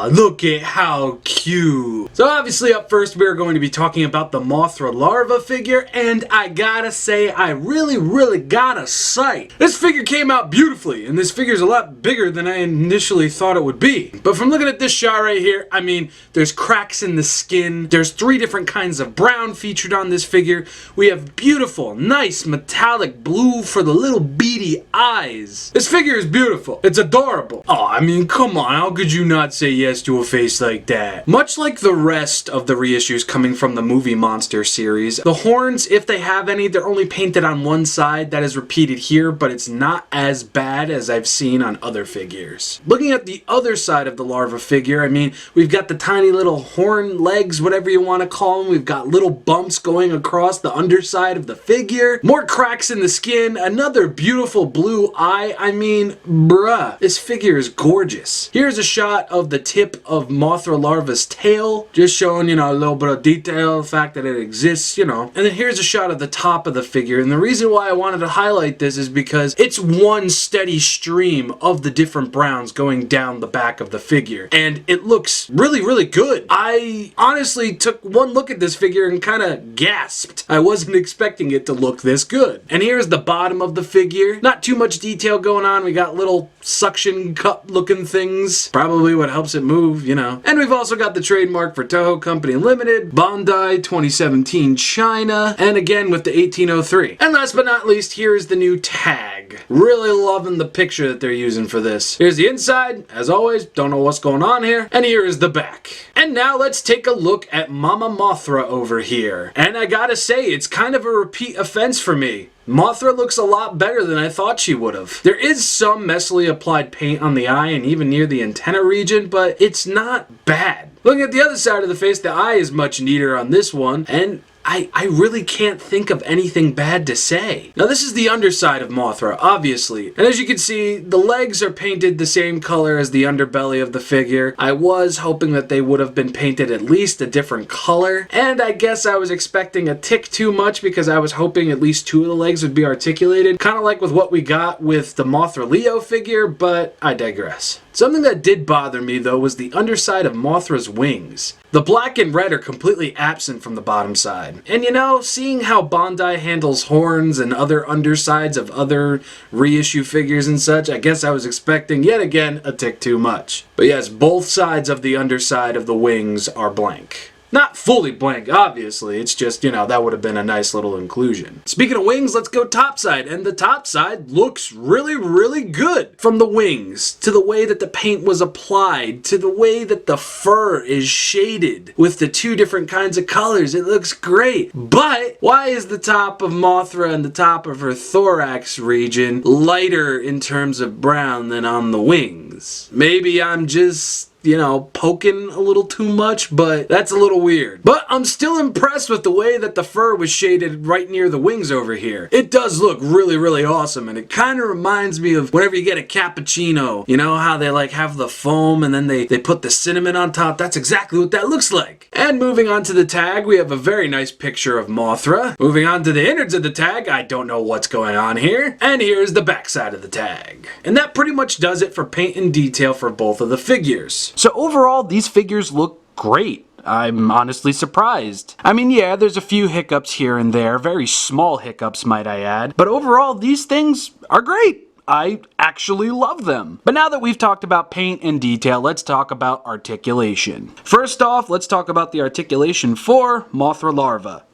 Aw, look at how cute. So obviously up first we're going to be talking about the Mothra Larva figure, and I gotta say I really got a sight. This figure came out beautifully, and this figure's a lot bigger than I initially thought it would be. But from looking at this shot right here, I mean, there's cracks in the skin, there's 3 different kinds of brown featured on this figure. We have beautiful, nice metallic blue for the little beady eyes. This figure is beautiful. It's adorable. Oh, I mean, come on, how could you not say yes to a face like that? Much like the rest of the reissues coming from the movie monster series, the horns, if they have any, they're only painted on one side. That is repeated here, but it's not as bad as I've seen on other figures. Looking at the other side of the larva figure, I mean, we've got the tiny little horn legs, whatever you want to call them. We've got little bumps going across the underside of the figure, more cracks in the skin, another beautiful blue eye. I mean, bruh, this figure is gorgeous. Here's a shot of the tip of Mothra Larva's tail, just showing, you know, a little bit of detail, the fact that it exists, you know. And then here's a shot of the top of the figure, and the reason why I wanted to highlight this is because it's one steady stream of the different browns going down the back of the figure, and it looks really good. I honestly took one look at this figure and kind of gasped. I wasn't expecting it to look this good. And here's the bottom of the figure. Not too much detail going on. We got little suction cup looking things, probably what helps it move, you know. And we've also got the trademark for Toho Company Limited, Bandai 2017 China, and again with the 1803. And last but not least, here is the new tag. Really loving the picture that they're using for this. Here's the inside, as always, don't know what's going on here, and here is the back. And now let's take a look at Mama Mothra over here. And I gotta say, it's kind of a repeat offense for me. Mothra looks a lot better than I thought she would have. There is some messily applied paint on the eye and even near the antenna region, but it's not bad. Looking at the other side of the face, the eye is much neater on this one, and I really can't think of anything bad to say. Now this is the underside of Mothra, obviously. And as you can see, the legs are painted the same color as the underbelly of the figure. I was hoping that they would have been painted at least a different color. And I guess I was expecting a tick too much because I was hoping at least 2 of the legs would be articulated. Kind of like with what we got with the Mothra Leo figure, but I digress. Something that did bother me though was the underside of Mothra's wings. The black and red are completely absent from the bottom side. And you know, seeing how Bandai handles horns and other undersides of other reissue figures and such, I guess I was expecting yet again a tick too much. But yes, both sides of the underside of the wings are blank. Not fully blank, obviously, it's just, you know, that would have been a nice little inclusion. Speaking of wings, let's go topside, and the top side looks really good. From the wings, to the way that the paint was applied, to the way that the fur is shaded with the 2 different kinds of colors, it looks great. But why is the top of Mothra and the top of her thorax region lighter in terms of brown than on the wings? Maybe I'm just, you know, poking a little too much, but that's a little weird. But I'm still impressed with the way that the fur was shaded right near the wings over here. It does look really awesome, and it kind of reminds me of whenever you get a cappuccino. You know how they like have the foam and then they put the cinnamon on top? That's exactly what that looks like. And moving on to the tag, we have a very nice picture of Mothra. Moving on to the innards of the tag, I don't know what's going on here. And here's the back side of the tag. And that pretty much does it for paint and detail for both of the figures. So overall, these figures look great. I'm honestly surprised. I mean, yeah, there's a few hiccups here and there, very small hiccups might I add, but overall, these things are great. I actually love them. But now that we've talked about paint and detail, let's talk about articulation. First off, let's talk about the articulation for Mothra Larva.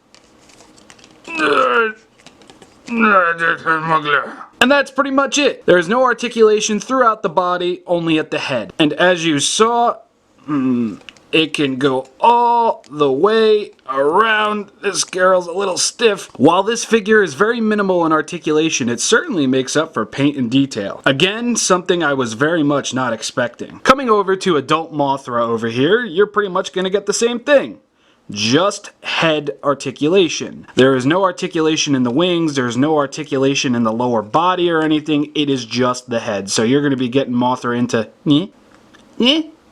And that's pretty much it. There's no articulation throughout the body, only at the head. And as you saw, it can go all the way around. This girl's a little stiff. While this figure is very minimal in articulation, it certainly makes up for paint and detail. Again, something I was very much not expecting. Coming over to adult Mothra over here, you're pretty much going to get the same thing. Just head articulation. There is no articulation in the wings, there's no articulation in the lower body or anything, it is just the head. So you're going to be getting Mothra into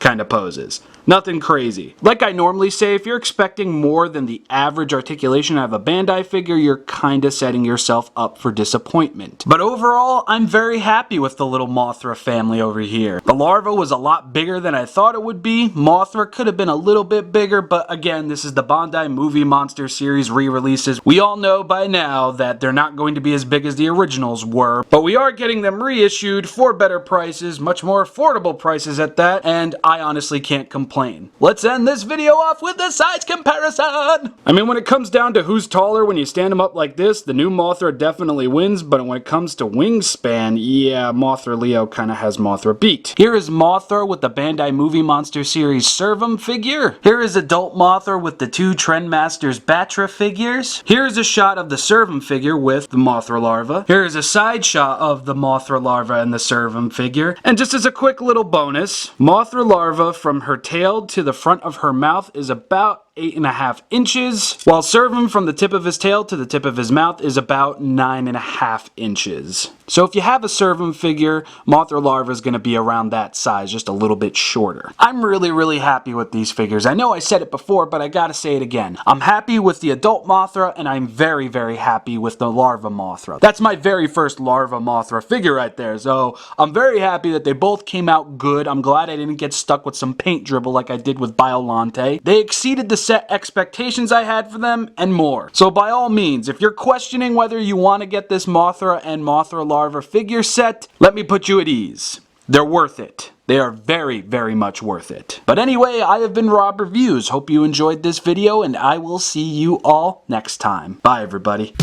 kind of poses. Nothing crazy. Like I normally say, if you're expecting more than the average articulation out of a Bandai figure, you're kinda setting yourself up for disappointment. But overall, I'm very happy with the little Mothra family over here. The larva was a lot bigger than I thought it would be. Mothra could have been a little bit bigger, but again, this is the Bandai Movie Monster Series re-releases. We all know by now that they're not going to be as big as the originals were, but we are getting them reissued for better prices, much more affordable prices at that, and I honestly can't complain. Let's end this video off with the size comparison! I mean, when it comes down to who's taller when you stand them up like this, the new Mothra definitely wins, but when it comes to wingspan, yeah, Mothra Leo kinda has Mothra beat. Here is Mothra with the Bandai Movie Monster Series Servum figure. Here is adult Mothra with the two Trendmasters Batra figures. Here is a shot of the Servum figure with the Mothra Larva. Here is a side shot of the Mothra Larva and the Servum figure. And just as a quick little bonus, Mothra Larva from her tail to the front of her mouth is about 8.5 inches, while Servum from the tip of his tail to the tip of his mouth is about 9.5 inches. So if you have a Servum figure, Mothra Larva is going to be around that size, just a little bit shorter. I'm really happy with these figures. I know I said it before, but I gotta say it again. I'm happy with the adult Mothra, and I'm very happy with the Larva Mothra. That's my very first Larva Mothra figure right there, so I'm very happy that they both came out good. I'm glad I didn't get stuck with some paint dribble like I did with Biolante. They exceeded the set expectations I had for them, and more. So by all means, if you're questioning whether you want to get this Mothra and Mothra Larva figure set, let me put you at ease. They're worth it. They are very much worth it. But anyway, I have been Rob Reviews. Hope you enjoyed this video, and I will see you all next time. Bye, everybody.